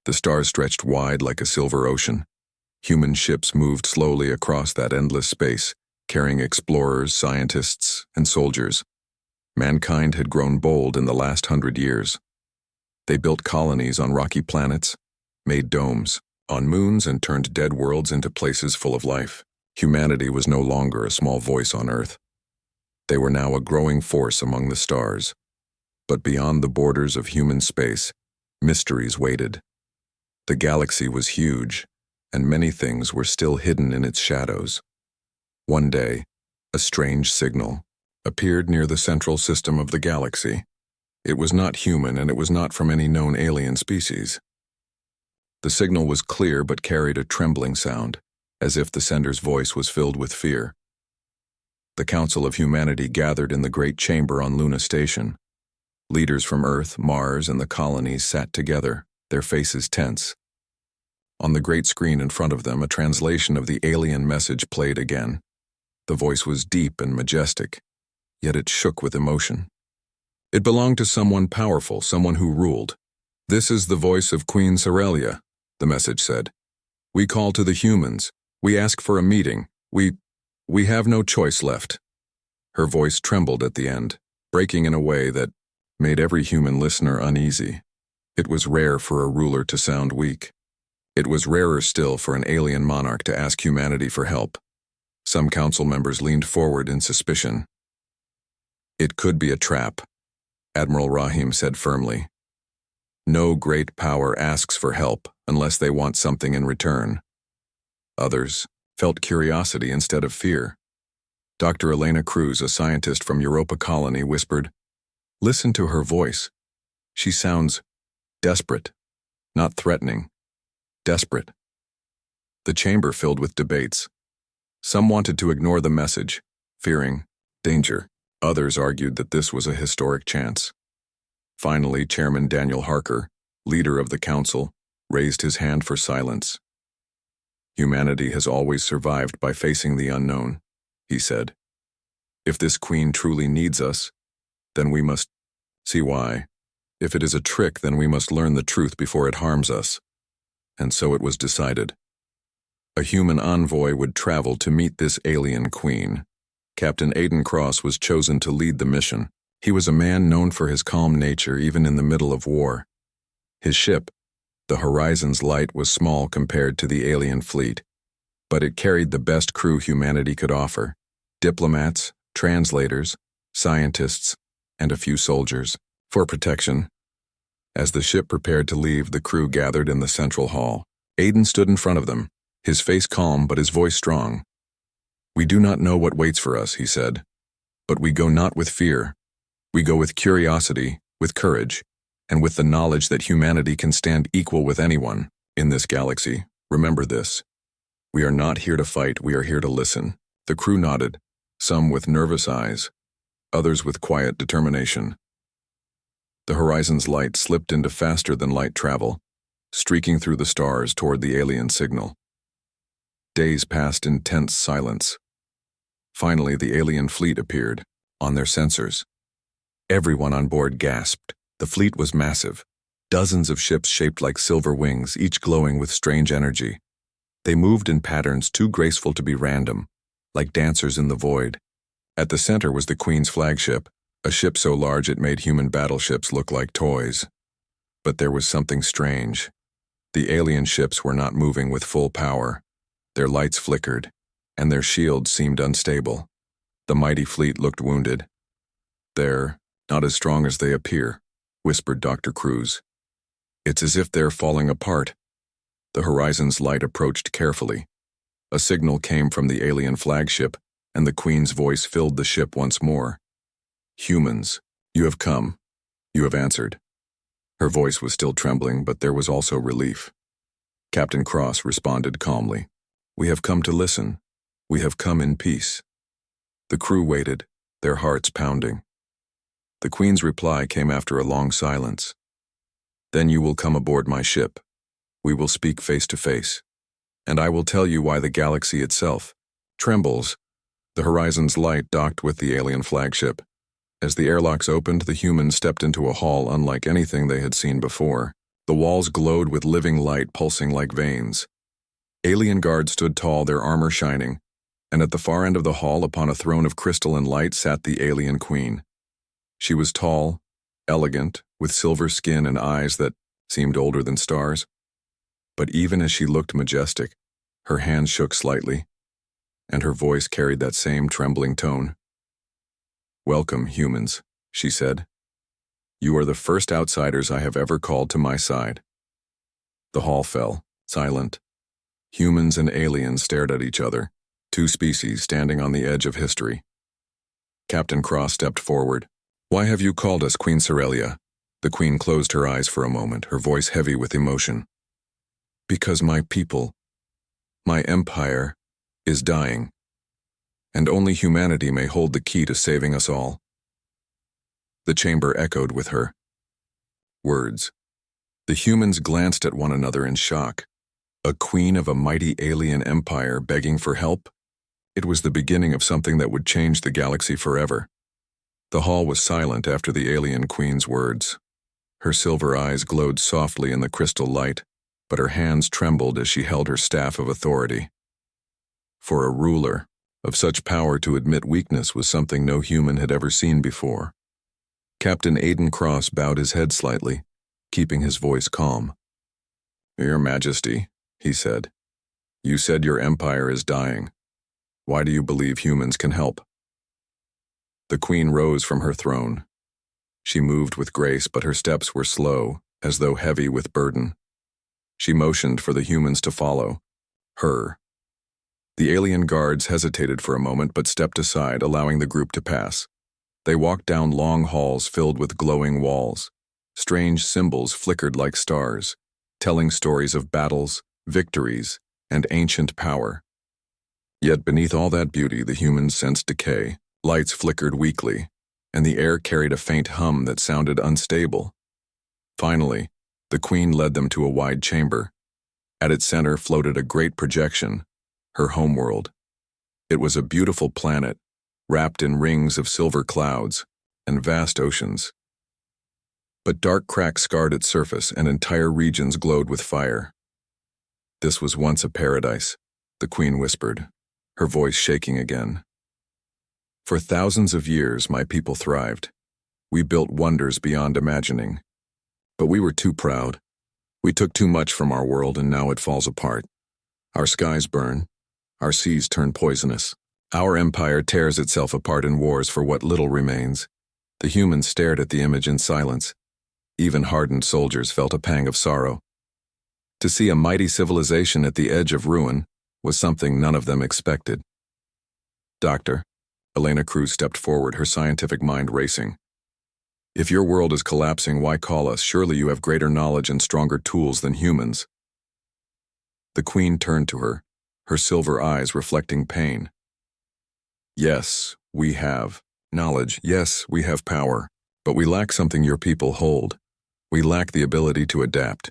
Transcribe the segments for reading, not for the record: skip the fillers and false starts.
The stars stretched wide like a silver ocean. Human ships moved slowly across that endless space, carrying explorers, scientists, and soldiers. Mankind had grown bold in the last 100 years. They built colonies on rocky planets, made domes on moons, and turned dead worlds into places full of life. Humanity was no longer a small voice on Earth. They were now a growing force among the stars. But beyond the borders of human space, mysteries waited. The galaxy was huge, and many things were still hidden in its shadows. One day, a strange signal appeared near the central system of the galaxy. It was not human, and it was not from any known alien species. The signal was clear but carried a trembling sound, as if the sender's voice was filled with fear. The Council of Humanity gathered in the Great Chamber on Luna Station. Leaders from Earth, Mars, and the colonies sat together, their faces tense. On the great screen in front of them, a translation of the alien message played again. The voice was deep and majestic, yet it shook with emotion. It belonged to someone powerful, someone who ruled. "This is the voice of Queen Cerelia," the message said. "We call to the humans. We ask for a meeting. We have no choice left." Her voice trembled at the end, breaking in a way that made every human listener uneasy. It was rare for a ruler to sound weak. It was rarer still for an alien monarch to ask humanity for help. Some council members leaned forward in suspicion. "It could be a trap," Admiral Rahim said firmly. "No great power asks for help unless they want something in return." Others felt curiosity instead of fear. Dr. Elena Cruz, a scientist from Europa Colony, whispered, "Listen to her voice. She sounds desperate, not threatening. Desperate." The chamber filled with debates. Some wanted to ignore the message, fearing danger. Others argued that this was a historic chance. Finally, Chairman Daniel Harker, leader of the council, raised his hand for silence. "Humanity has always survived by facing the unknown," he said. "If this queen truly needs us, then we must see why. If it is a trick, then we must learn the truth before it harms us." And so it was decided. A human envoy would travel to meet this alien queen. Captain Aiden Cross was chosen to lead the mission. He was a man known for his calm nature even in the middle of war. His ship, the Horizon's Light, was small compared to the alien fleet, but it carried the best crew humanity could offer: diplomats, translators, scientists, and a few soldiers for protection. As the ship prepared to leave, the crew gathered in the central hall. Aiden stood in front of them, his face calm but his voice strong. "We do not know what waits for us," he said, "but we go not with fear. We go with curiosity, with courage, and with the knowledge that humanity can stand equal with anyone in this galaxy. Remember this. We are not here to fight, we are here to listen." The crew nodded, some with nervous eyes, others with quiet determination. The Horizon's Light slipped into faster-than-light travel, streaking through the stars toward the alien signal. Days passed in tense silence. Finally, the alien fleet appeared, on their sensors. Everyone on board gasped. The fleet was massive. Dozens of ships shaped like silver wings, each glowing with strange energy. They moved in patterns too graceful to be random, like dancers in the void. At the center was the Queen's flagship, a ship so large it made human battleships look like toys. But there was something strange. The alien ships were not moving with full power. Their lights flickered, and their shields seemed unstable. The mighty fleet looked wounded. "They're not as strong as they appear," whispered Dr. Cruz. "It's as if they're falling apart." The Horizon's Light approached carefully. A signal came from the alien flagship, and the Queen's voice filled the ship once more. "Humans, you have come. You have answered." Her voice was still trembling, but there was also relief. Captain Cross responded calmly. "We have come to listen. We have come in peace." The crew waited, their hearts pounding. The Queen's reply came after a long silence. "Then you will come aboard my ship. We will speak face to face. And I will tell you why the galaxy itself trembles." The Horizon's Light docked with the alien flagship. As the airlocks opened, the humans stepped into a hall unlike anything they had seen before. The walls glowed with living light pulsing like veins. Alien guards stood tall, their armor shining, and at the far end of the hall upon a throne of crystal and light sat the alien queen. She was tall, elegant, with silver skin and eyes that seemed older than stars. But even as she looked majestic, her hands shook slightly, and her voice carried that same trembling tone. "Welcome, humans," she said. "You are the first outsiders I have ever called to my side." The hall fell, silent. Humans and aliens stared at each other, two species standing on the edge of history. Captain Cross stepped forward. "Why have you called us, Queen Cerelia?" The queen closed her eyes for a moment, her voice heavy with emotion. "Because my people, my empire, is dying, and only humanity may hold the key to saving us all." The chamber echoed with her words. The humans glanced at one another in shock. A queen of a mighty alien empire begging for help? It was the beginning of something that would change the galaxy forever. The hall was silent after the alien queen's words. Her silver eyes glowed softly in the crystal light, but her hands trembled as she held her staff of authority. For a ruler, of such power to admit weakness was something no human had ever seen before. Captain Aiden Cross bowed his head slightly, keeping his voice calm. "Your Majesty," he said, "you said your empire is dying. Why do you believe humans can help?" The queen rose from her throne. She moved with grace, but her steps were slow, as though heavy with burden. She motioned for the humans to follow her. The alien guards hesitated for a moment but stepped aside, allowing the group to pass. They walked down long halls filled with glowing walls. Strange symbols flickered like stars, telling stories of battles, victories, and ancient power. Yet beneath all that beauty, the humans sensed decay. Lights flickered weakly, and the air carried a faint hum that sounded unstable. Finally, the queen led them to a wide chamber. At its center floated a great projection, her homeworld. It was a beautiful planet, wrapped in rings of silver clouds and vast oceans. But dark cracks scarred its surface, and entire regions glowed with fire. "This was once a paradise," the queen whispered, her voice shaking again. "For thousands of years, my people thrived. We built wonders beyond imagining. But we were too proud. We took too much from our world, and now it falls apart. Our skies burn. Our seas turn poisonous. Our empire tears itself apart in wars for what little remains." The humans stared at the image in silence. Even hardened soldiers felt a pang of sorrow. To see a mighty civilization at the edge of ruin was something none of them expected. "Doctor," Elena Cruz stepped forward, her scientific mind racing. "If your world is collapsing, why call us? Surely you have greater knowledge and stronger tools than humans." The queen turned to her, her silver eyes reflecting pain. "Yes, we have knowledge. Yes, we have power. But we lack something your people hold. We lack the ability to adapt.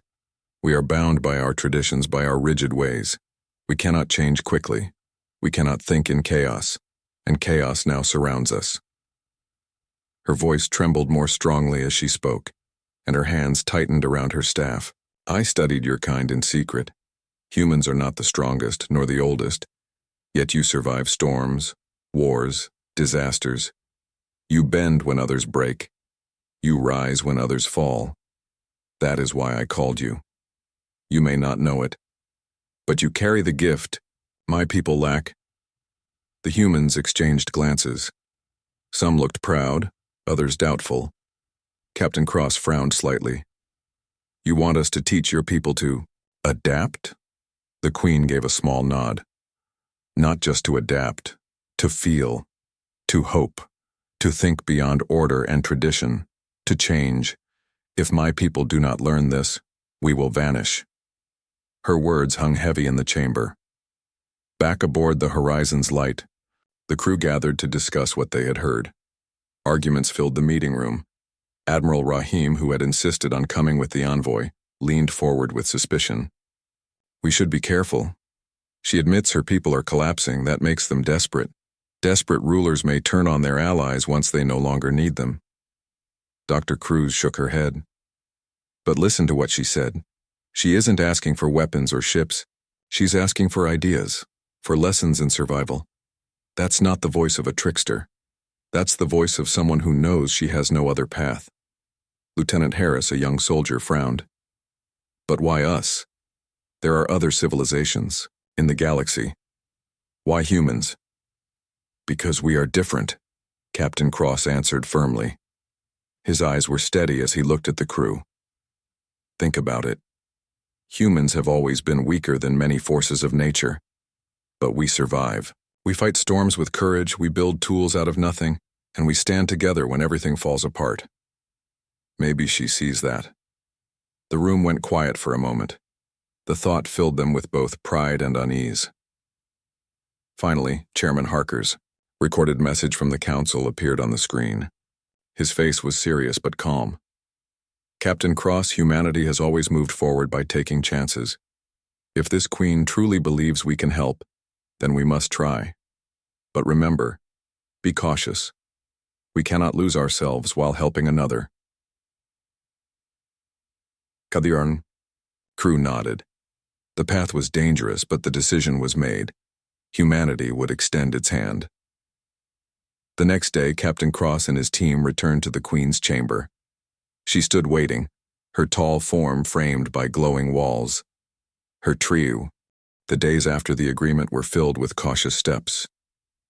We are bound by our traditions, by our rigid ways. We cannot change quickly. We cannot think in chaos, and chaos now surrounds us." Her voice trembled more strongly as she spoke, and her hands tightened around her staff. "I studied your kind in secret. Humans are not the strongest nor the oldest, yet you survive storms, wars, disasters. You bend when others break. You rise when others fall. That is why I called you. You may not know it, but you carry the gift my people lack." The humans exchanged glances. Some looked proud, others doubtful. Captain Cross frowned slightly. "You want us to teach your people to adapt?" The queen gave a small nod. "Not just to adapt, to feel, to hope, to think beyond order and tradition, to change. If my people do not learn this, we will vanish." Her words hung heavy in the chamber. Back aboard the Horizon's light, the crew gathered to discuss what they had heard. Arguments filled the meeting room. Admiral Rahim, who had insisted on coming with the envoy, leaned forward with suspicion. "We should be careful. She admits her people are collapsing. That makes them desperate. Desperate rulers may turn on their allies once they no longer need them." Dr. Cruz shook her head. But listen to what she said. She isn't asking for weapons or ships. She's asking for ideas, for lessons in survival. That's not the voice of a trickster. That's the voice of someone who knows she has no other path. Lieutenant Harris, a young soldier, frowned. But why us? There are other civilizations in the galaxy. Why humans? Because we are different, Captain Cross answered firmly. His eyes were steady as he looked at the crew. Think about it. Humans have always been weaker than many forces of nature. But we survive. We fight storms with courage, we build tools out of nothing, and we stand together when everything falls apart. Maybe she sees that. The room went quiet for a moment. The thought filled them with both pride and unease. Finally, Chairman Harker's recorded message from the council appeared on the screen. His face was serious but calm. Captain Cross, humanity has always moved forward by taking chances. If this queen truly believes we can help, then we must try. But remember, be cautious. We cannot lose ourselves while helping another. Kadirn. Crew nodded. The path was dangerous, but the decision was made. Humanity would extend its hand. The next day, Captain Cross and his team returned to the Queen's chamber. She stood waiting, her tall form framed by glowing walls. Her trio. The days after the agreement were filled with cautious steps.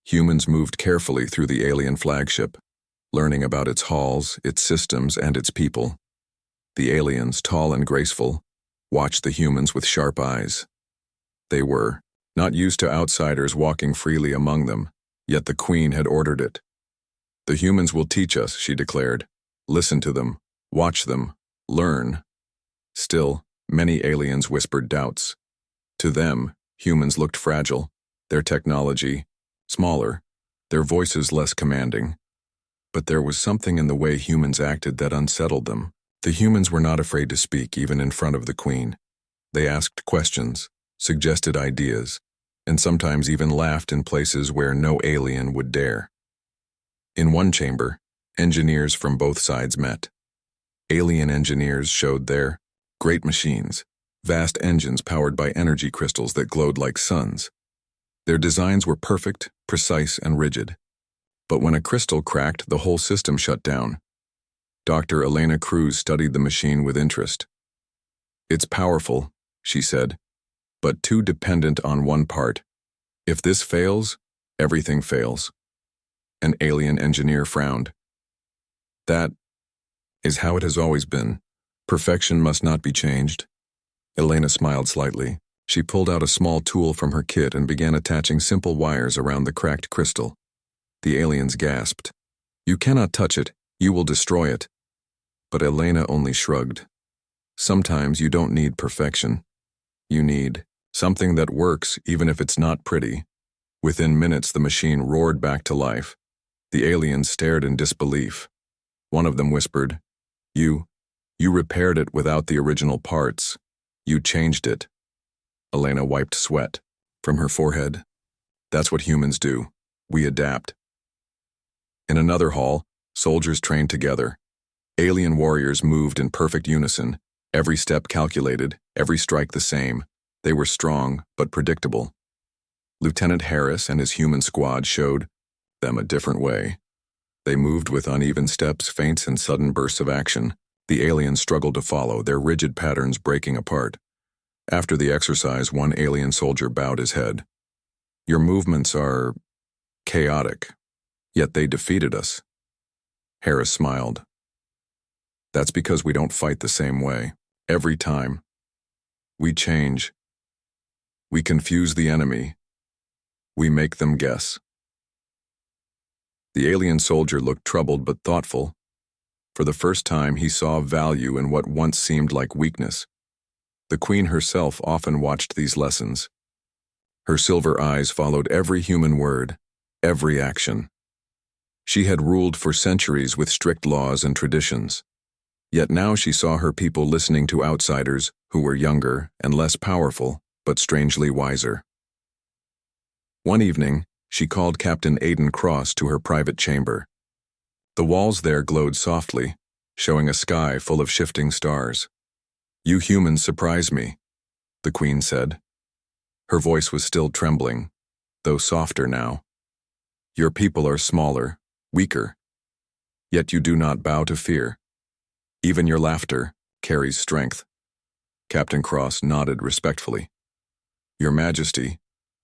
Humans moved carefully through the alien flagship, learning about its halls, its systems, and its people. The aliens, tall and graceful, watched the humans with sharp eyes. They were not used to outsiders walking freely among them, yet the Queen had ordered it. The humans will teach us, she declared. Listen to them, watch them, learn. Still, many aliens whispered doubts. To them, humans looked fragile, their technology smaller, their voices less commanding. But there was something in the way humans acted that unsettled them. The humans were not afraid to speak even in front of the Queen. They asked questions, suggested ideas, and sometimes even laughed in places where no alien would dare. In one chamber, engineers from both sides met. Alien engineers showed their great machines, vast engines powered by energy crystals that glowed like suns. Their designs were perfect, precise, and rigid. But when a crystal cracked, the whole system shut down. Dr. Elena Cruz studied the machine with interest. It's powerful, she said, but too dependent on one part. If this fails, everything fails. An alien engineer frowned. That is how it has always been. Perfection must not be changed. Elena smiled slightly. She pulled out a small tool from her kit and began attaching simple wires around the cracked crystal. The aliens gasped. You cannot touch it. You will destroy it. But Elena only shrugged. Sometimes you don't need perfection. You need something that works even if it's not pretty. Within minutes, the machine roared back to life. The aliens stared in disbelief. One of them whispered, You repaired it without the original parts. You changed it. Elena wiped sweat from her forehead. That's what humans do. We adapt. In another hall, soldiers trained together. Alien warriors moved in perfect unison, every step calculated, every strike the same. They were strong, but predictable. Lieutenant Harris and his human squad showed them a different way. They moved with uneven steps, feints, and sudden bursts of action. The aliens struggled to follow, their rigid patterns breaking apart. After the exercise, one alien soldier bowed his head. Your movements are chaotic, yet they defeated us. Harris smiled. That's because we don't fight the same way. Every time. We change. We confuse the enemy. We make them guess. The alien soldier looked troubled but thoughtful. For the first time, he saw value in what once seemed like weakness. The Queen herself often watched these lessons. Her silver eyes followed every human word, every action. She had ruled for centuries with strict laws and traditions. Yet now she saw her people listening to outsiders who were younger and less powerful, but strangely wiser. One evening, she called Captain Aiden Cross to her private chamber. The walls there glowed softly, showing a sky full of shifting stars. You humans surprise me, the Queen said. Her voice was still trembling, though softer now. Your people are smaller, weaker, yet you do not bow to fear. Even your laughter carries strength. Captain Cross nodded respectfully. Your Majesty,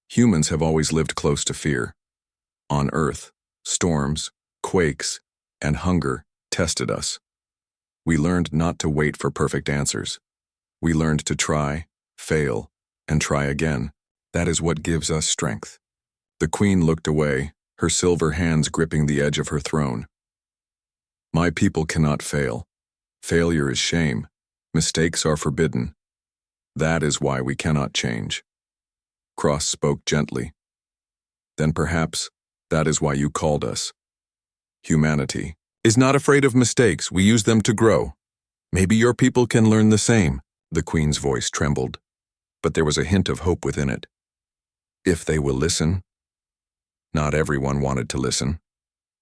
humans have always lived close to fear. On Earth, storms, quakes, and hunger tested us. We learned not to wait for perfect answers. We learned to try, fail, and try again. That is what gives us strength. The Queen looked away, her silver hands gripping the edge of her throne. My people cannot fail. Failure is shame. Mistakes are forbidden. That is why we cannot change. Cross spoke gently. Then perhaps that is why you called us. Humanity is not afraid of mistakes. We use them to grow. Maybe your people can learn the same. The Queen's voice trembled, but there was a hint of hope within it. If they will listen. Not everyone wanted to listen.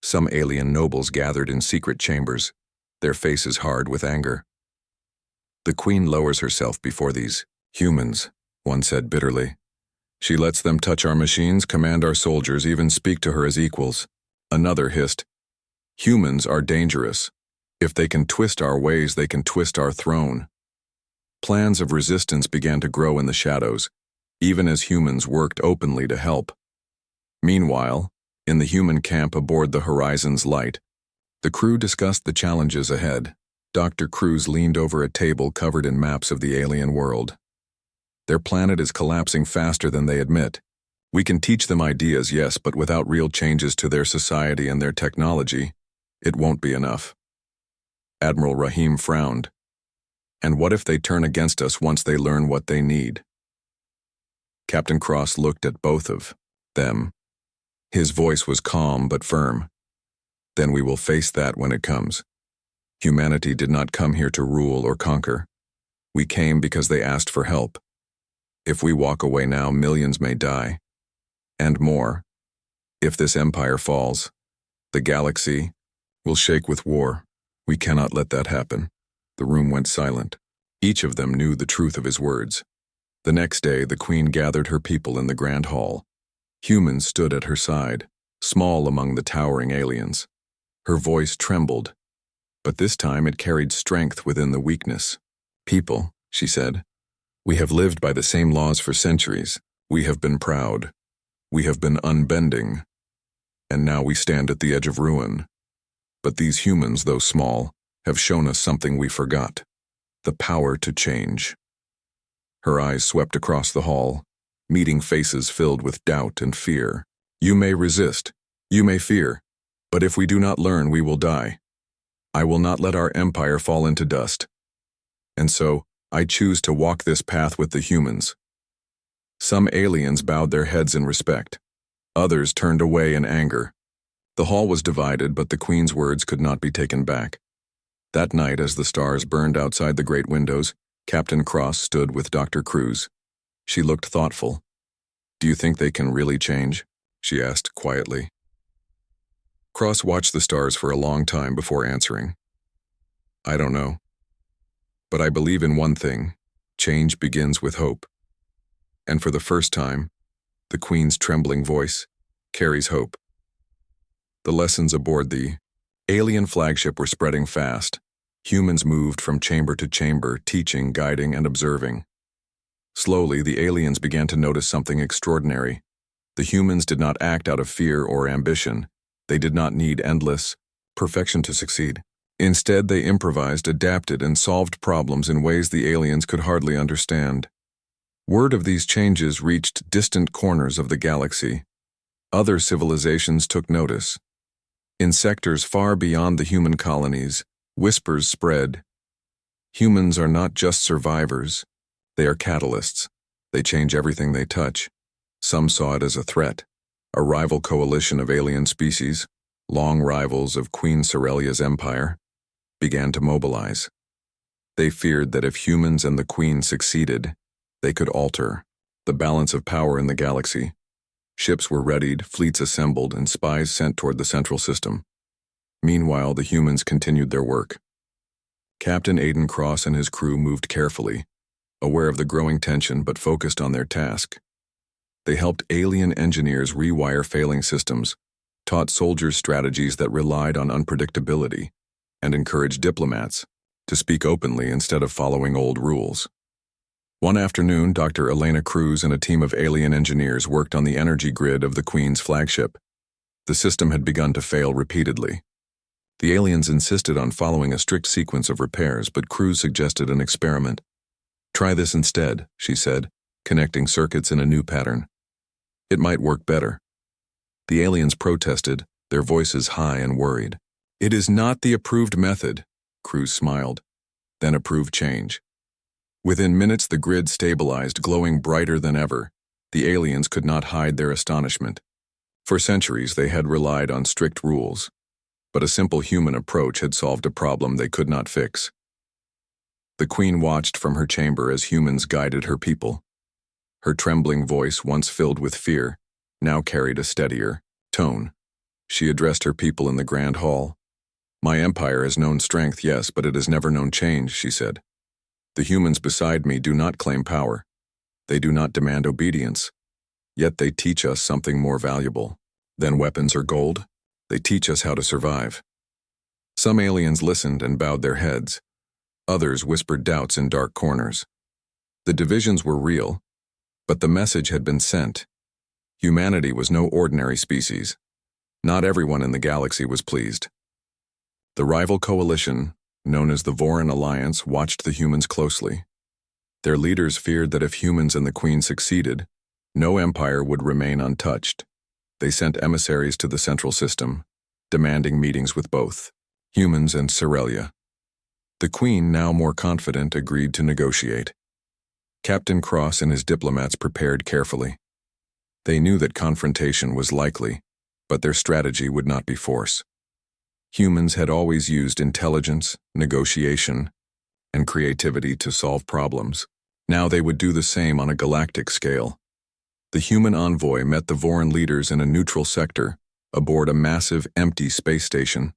Some alien nobles gathered in secret chambers, their faces hard with anger. The Queen lowers herself before these humans, one said bitterly. She lets them touch our machines, command our soldiers, even speak to her as equals. Another hissed, humans are dangerous. If they can twist our ways, they can twist our throne. Plans of resistance began to grow in the shadows, even as humans worked openly to help. Meanwhile, in the human camp aboard the Horizon's Light, the crew discussed the challenges ahead. Dr. Cruz leaned over a table covered in maps of the alien world. Their planet is collapsing faster than they admit. We can teach them ideas, yes, but without real changes to their society and their technology, it won't be enough. Admiral Rahim frowned. And what if they turn against us once they learn what they need? Captain Cross looked at both of them. His voice was calm but firm. Then we will face that when it comes. Humanity did not come here to rule or conquer. We came because they asked for help. If we walk away now, millions may die. And more. If this empire falls, the galaxy will shake with war. We cannot let that happen. The room went silent. Each of them knew the truth of his words. The next day, the Queen gathered her people in the Grand Hall. Humans stood at her side, small among the towering aliens. Her voice trembled, but this time it carried strength within the weakness. People, she said, we have lived by the same laws for centuries. We have been proud. We have been unbending. And now we stand at the edge of ruin. But these humans, though small, have shown us something we forgot. The power to change. Her eyes swept across the hall, meeting faces filled with doubt and fear. You may resist, you may fear, but if we do not learn, we will die. I will not let our empire fall into dust. And so, I choose to walk this path with the humans. Some aliens bowed their heads in respect. Others turned away in anger. The hall was divided, but the Queen's words could not be taken back. That night, as the stars burned outside the great windows, Captain Cross stood with Dr. Cruz. She looked thoughtful. Do you think they can really change? She asked quietly. Cross watched the stars for a long time before answering. I don't know. But I believe in one thing. Change begins with hope. And for the first time, the Queen's trembling voice carries hope. The lessons aboard the alien flagship were spreading fast. Humans moved from chamber to chamber, teaching, guiding, and observing. Slowly, the aliens began to notice something extraordinary. The humans did not act out of fear or ambition. They did not need endless perfection to succeed. Instead, they improvised, adapted, and solved problems in ways the aliens could hardly understand. Word of these changes reached distant corners of the galaxy. Other civilizations took notice. In sectors far beyond the human colonies, whispers spread. Humans are not just survivors. They are catalysts. They change everything they touch. Some saw it as a threat, a rival coalition of alien species, long rivals of Queen Cerelia's empire, began to mobilize. They feared that if humans and the Queen succeeded, they could alter the balance of power in the galaxy. Ships were readied, fleets assembled, and spies sent toward the central system. Meanwhile, the humans continued their work. Captain Aiden Cross and his crew moved carefully, aware of the growing tension but focused on their task. They helped alien engineers rewire failing systems, taught soldiers strategies that relied on unpredictability, and encouraged diplomats to speak openly instead of following old rules. One afternoon, Dr. Elena Cruz and a team of alien engineers worked on the energy grid of the Queen's flagship. The system had begun to fail repeatedly. The aliens insisted on following a strict sequence of repairs, but Cruz suggested an experiment. "Try this instead," she said, connecting circuits in a new pattern. "It might work better." The aliens protested, their voices high and worried. "It is not the approved method," Cruz smiled. "Then approve change." Within minutes the grid stabilized, glowing brighter than ever. The aliens could not hide their astonishment. For centuries they had relied on strict rules, but a simple human approach had solved a problem they could not fix. The Queen watched from her chamber as humans guided her people. Her trembling voice, once filled with fear, now carried a steadier tone. She addressed her people in the grand hall. "My empire has known strength, yes, but it has never known change," she said. "The humans beside me do not claim power. They do not demand obedience. Yet they teach us something more valuable than weapons or gold. They teach us how to survive." Some aliens listened and bowed their heads. Others whispered doubts in dark corners. The divisions were real, but the message had been sent. Humanity was no ordinary species. Not everyone in the galaxy was pleased. The rival coalition, known as the Voran Alliance, watched the humans closely. Their leaders feared that if humans and the Queen succeeded, no empire would remain untouched. They sent emissaries to the central system, demanding meetings with both humans and Cerelia. The Queen, now more confident, agreed to negotiate. Captain Cross and his diplomats prepared carefully. They knew that confrontation was likely, but their strategy would not be force. Humans had always used intelligence, negotiation, and creativity to solve problems. Now they would do the same on a galactic scale. The human envoy met the Voran leaders in a neutral sector, aboard a massive, empty space station.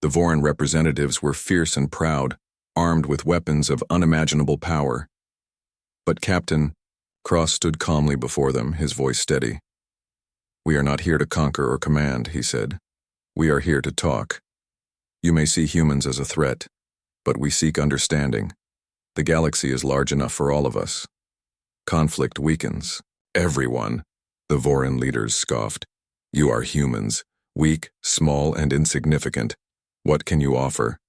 The Voran representatives were fierce and proud, armed with weapons of unimaginable power. But Captain Cross stood calmly before them, his voice steady. "We are not here to conquer or command," he said. "We are here to talk. You may see humans as a threat, but we seek understanding. The galaxy is large enough for all of us. Conflict weakens everyone," the Voran leaders scoffed. "You are humans, weak, small, and insignificant. What can you offer?"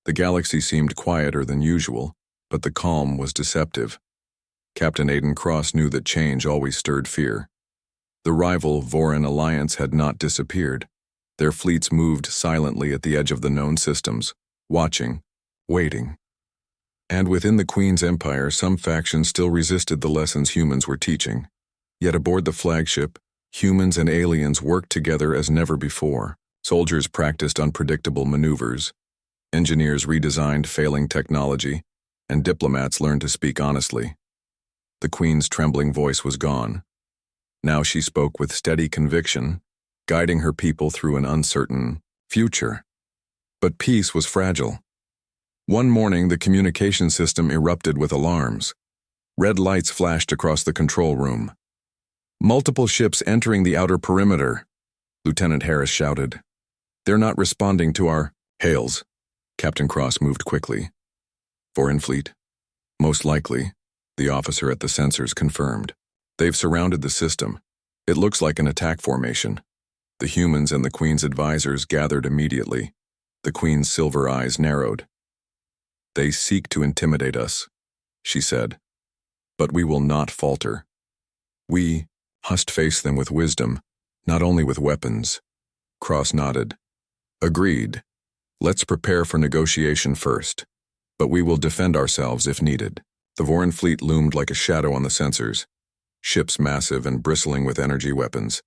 The galaxy seemed quieter than usual, but the calm was deceptive. Captain Aiden Cross knew that change always stirred fear. The rival Voran Alliance had not disappeared. Their fleets moved silently at the edge of the known systems, watching, waiting. And within the Queen's empire, some factions still resisted the lessons humans were teaching. Yet aboard the flagship, humans and aliens worked together as never before. Soldiers practiced unpredictable maneuvers, engineers redesigned failing technology, and diplomats learned to speak honestly. The Queen's trembling voice was gone. Now she spoke with steady conviction, guiding her people through an uncertain future. But peace was fragile. One morning, the communication system erupted with alarms. Red lights flashed across the control room. "Multiple ships entering the outer perimeter," Lieutenant Harris shouted. "They're not responding to our hails." Captain Cross moved quickly. "Foreign fleet?" "Most likely," the officer at the sensors confirmed. "They've surrounded the system. It looks like an attack formation." The humans and the Queen's advisors gathered immediately. The Queen's silver eyes narrowed. "They seek to intimidate us," she said. "But we will not falter. We must face them with wisdom, not only with weapons." Cross nodded. "Agreed. Let's prepare for negotiation first, but we will defend ourselves if needed." The Voran fleet loomed like a shadow on the sensors, ships massive and bristling with energy weapons.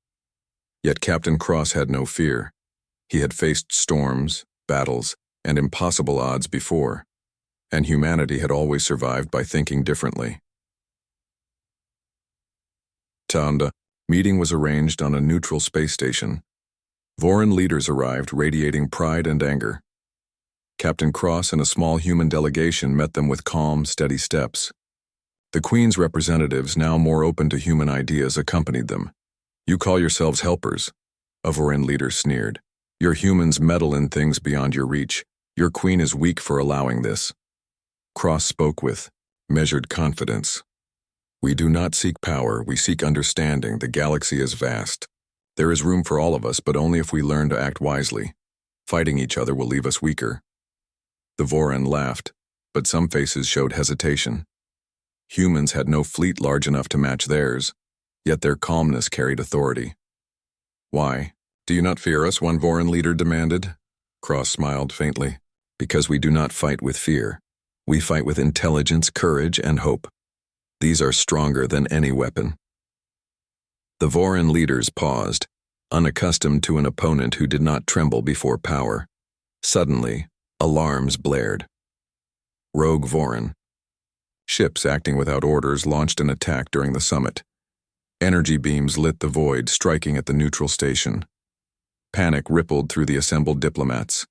Yet Captain Cross had no fear. He had faced storms, battles, and impossible odds before, and humanity had always survived by thinking differently. Tanda. Meeting was arranged on a neutral space station. Voran leaders arrived, radiating pride and anger. Captain Cross and a small human delegation met them with calm, steady steps. The Queen's representatives, now more open to human ideas, accompanied them. "You call yourselves helpers," a Vorin leader sneered. "Your humans meddle in things beyond your reach. Your Queen is weak for allowing this." Cross spoke with measured confidence. "We do not seek power, we seek understanding. The galaxy is vast. There is room for all of us, but only if we learn to act wisely. Fighting each other will leave us weaker." The Vorin laughed, but some faces showed hesitation. Humans had no fleet large enough to match theirs, yet their calmness carried authority. "Why? Do you not fear us?" one Vorin leader demanded. Cross smiled faintly. "Because we do not fight with fear. We fight with intelligence, courage, and hope. These are stronger than any weapon." The Vorin leaders paused, unaccustomed to an opponent who did not tremble before power. Suddenly, alarms blared. Rogue Vorin. Ships acting without orders launched an attack during the summit. Energy beams lit the void, striking at the neutral station. Panic rippled through the assembled diplomats.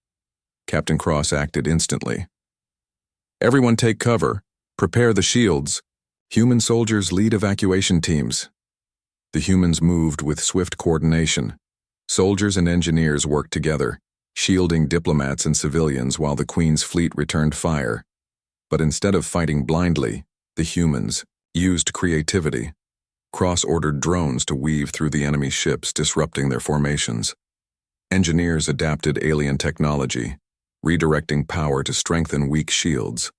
Captain Cross acted instantly. "Everyone take cover. Prepare the shields. Human soldiers lead evacuation teams." The humans moved with swift coordination. Soldiers and engineers worked together, shielding diplomats and civilians while the Queen's fleet returned fire. But instead of fighting blindly, the humans used creativity. Cross ordered drones to weave through the enemy ships, disrupting their formations. Engineers adapted alien technology, redirecting power to strengthen weak shields.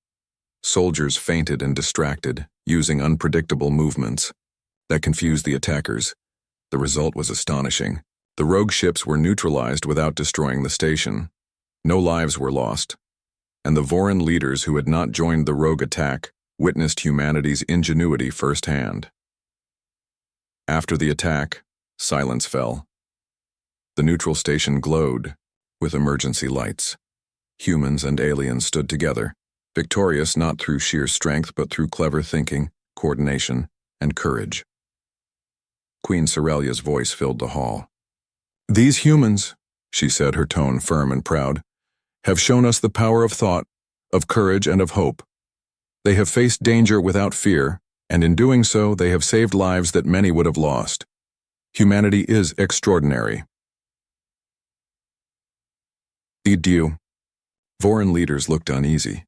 Soldiers feinted and distracted, using unpredictable movements that confused the attackers. The result was astonishing. The rogue ships were neutralized without destroying the station. No lives were lost, and the Vorin leaders who had not joined the rogue attack witnessed humanity's ingenuity firsthand. After the attack, silence fell. The neutral station glowed with emergency lights. Humans and aliens stood together, victorious not through sheer strength but through clever thinking, coordination, and courage. Queen Cerelia's voice filled the hall. "These humans," she said, her tone firm and proud, "have shown us the power of thought, of courage, and of hope. They have faced danger without fear, and in doing so, they have saved lives that many would have lost. Humanity is extraordinary." Adieu. Vorin leaders looked uneasy.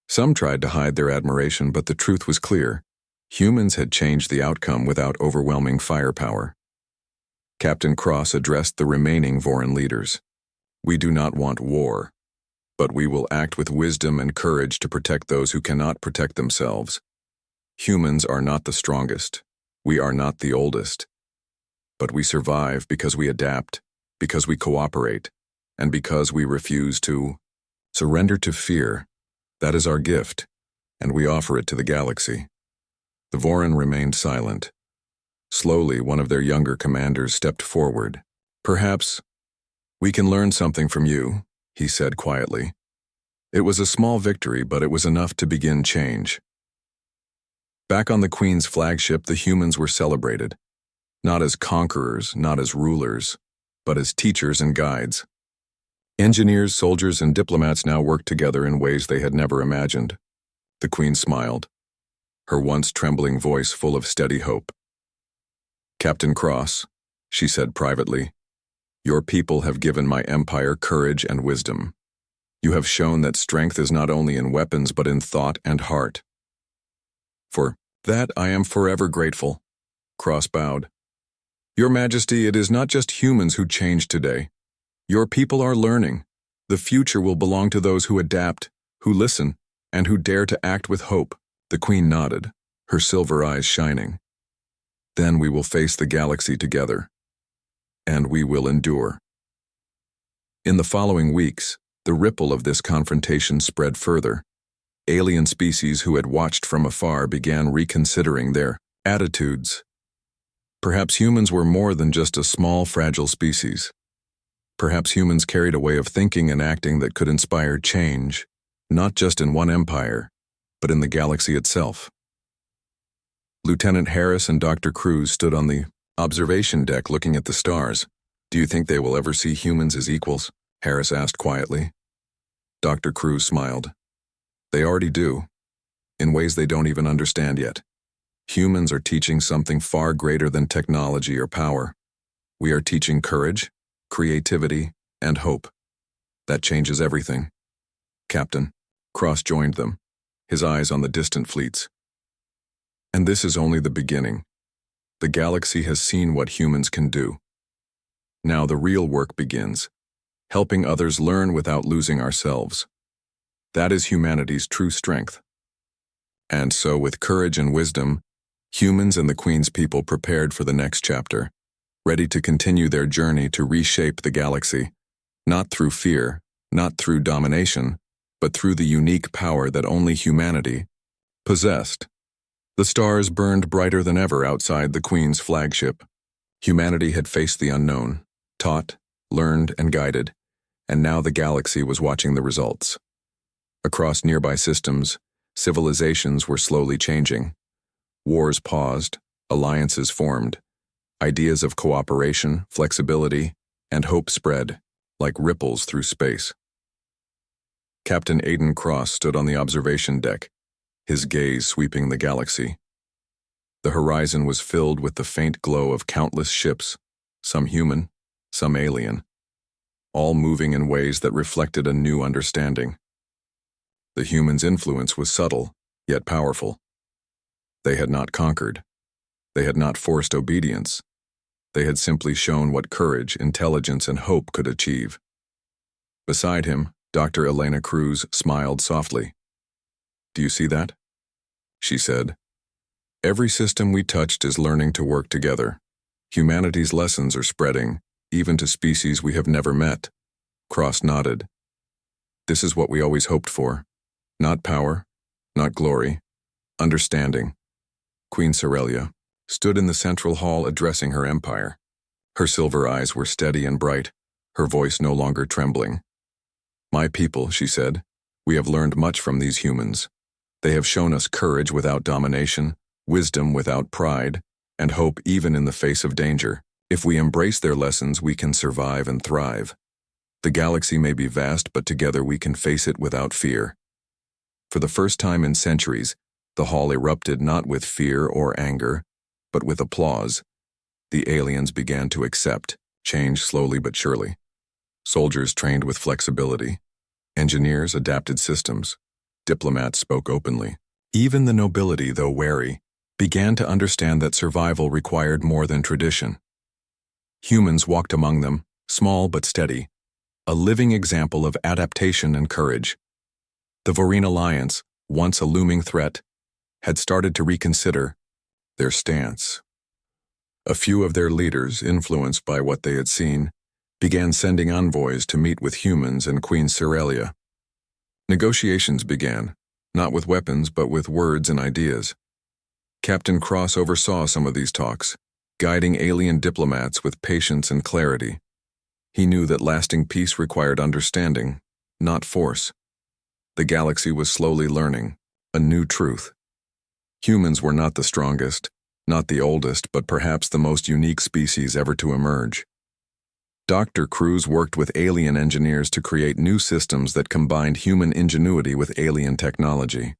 Some tried to hide their admiration, but the truth was clear. Humans had changed the outcome without overwhelming firepower. Captain Cross addressed the remaining Vorin leaders. "We do not want war, but we will act with wisdom and courage to protect those who cannot protect themselves. Humans are not the strongest. We are not the oldest. But we survive because we adapt, because we cooperate, and because we refuse to surrender to fear. That is our gift, and we offer it to the galaxy." The Vorin remained silent. Slowly, one of their younger commanders stepped forward. "Perhaps we can learn something from you," he said quietly. It was a small victory, but it was enough to begin change. Back on the Queen's flagship, the humans were celebrated, not as conquerors, not as rulers, but as teachers and guides. Engineers, soldiers, and diplomats now worked together in ways they had never imagined. The Queen smiled, her once trembling voice full of steady hope. "Captain Cross," she said privately, "your people have given my empire courage and wisdom. You have shown that strength is not only in weapons but in thought and heart. For that I am forever grateful." Cross bowed. "Your Majesty, it is not just humans who change today. Your people are learning. The future will belong to those who adapt, who listen, and who dare to act with hope." The Queen nodded, her silver eyes shining. "Then we will face the galaxy together. And we will endure." In the following weeks, the ripple of this confrontation spread further. Alien species who had watched from afar began reconsidering their attitudes. Perhaps humans were more than just a small, fragile species. Perhaps humans carried a way of thinking and acting that could inspire change, not just in one empire, but in the galaxy itself. Lieutenant Harris and Dr. Cruz stood on the observation deck looking at the stars. "Do you think they will ever see humans as equals?" Harris asked quietly. Dr. Cruz smiled. They already do, in ways they don't even understand yet. Humans are teaching something far greater than technology or power. We are teaching courage, creativity, and hope. That changes everything. Captain. Cross joined them, his eyes on the distant fleets. And this is only the beginning. The galaxy has seen what humans can do. Now the real work begins, helping others learn without losing ourselves. That is humanity's true strength. And so, with courage and wisdom, humans and the Queen's people prepared for the next chapter, ready to continue their journey to reshape the galaxy, not through fear, not through domination, but through the unique power that only humanity possessed. The stars burned brighter than ever outside the Queen's flagship. Humanity had faced the unknown, taught, learned, and guided, and now the galaxy was watching the results. Across nearby systems, civilizations were slowly changing. Wars paused, alliances formed. Ideas of cooperation, flexibility, and hope spread, like ripples through space. Captain Aiden Cross stood on the observation deck, his gaze sweeping the galaxy. The horizon was filled with the faint glow of countless ships, some human, some alien, all moving in ways that reflected a new understanding. The humans' influence was subtle, yet powerful. They had not conquered. They had not forced obedience. They had simply shown what courage, intelligence, and hope could achieve. Beside him, Dr. Elena Cruz smiled softly. "Do you see that?" she said. "Every system we touched is learning to work together. Humanity's lessons are spreading, even to species we have never met." Cross nodded. "This is what we always hoped for. Not power, not glory, understanding." Queen Cerelia stood in the central hall addressing her empire. Her silver eyes were steady and bright, her voice no longer trembling. "My people," she said, "we have learned much from these humans. They have shown us courage without domination, wisdom without pride, and hope even in the face of danger. If we embrace their lessons, we can survive and thrive. The galaxy may be vast, but together we can face it without fear." For the first time in centuries, the hall erupted not with fear or anger, but with applause. The aliens began to accept, change slowly but surely. Soldiers trained with flexibility. Engineers adapted systems. Diplomats spoke openly. Even the nobility, though wary, began to understand that survival required more than tradition. Humans walked among them, small but steady, a living example of adaptation and courage. The Voreen Alliance, once a looming threat, had started to reconsider their stance. A few of their leaders, influenced by what they had seen, began sending envoys to meet with humans and Queen Cerelia. Negotiations began, not with weapons but with words and ideas. Captain Cross oversaw some of these talks, guiding alien diplomats with patience and clarity. He knew that lasting peace required understanding, not force. The galaxy was slowly learning a new truth. Humans were not the strongest, not the oldest, but perhaps the most unique species ever to emerge. Dr. Cruz worked with alien engineers to create new systems that combined human ingenuity with alien technology.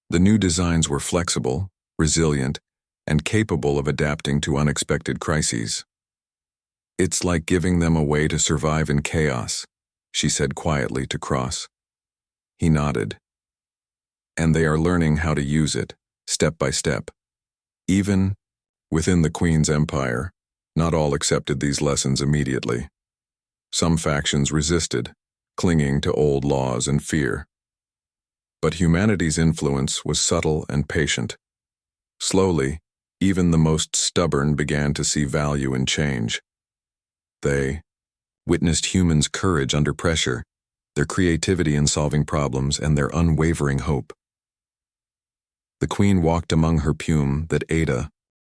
The new designs were flexible, resilient, and capable of adapting to unexpected crises. "It's like giving them a way to survive in chaos," she said quietly to Cross. He nodded. "And they are learning how to use it, step by step." Even within the Queen's empire, not all accepted these lessons immediately. Some factions resisted, clinging to old laws and fear. But humanity's influence was subtle and patient. Slowly, even the most stubborn began to see value in change. They witnessed humans' courage under pressure, their creativity in solving problems, and their unwavering hope. The Queen walked among her Pume that Ada,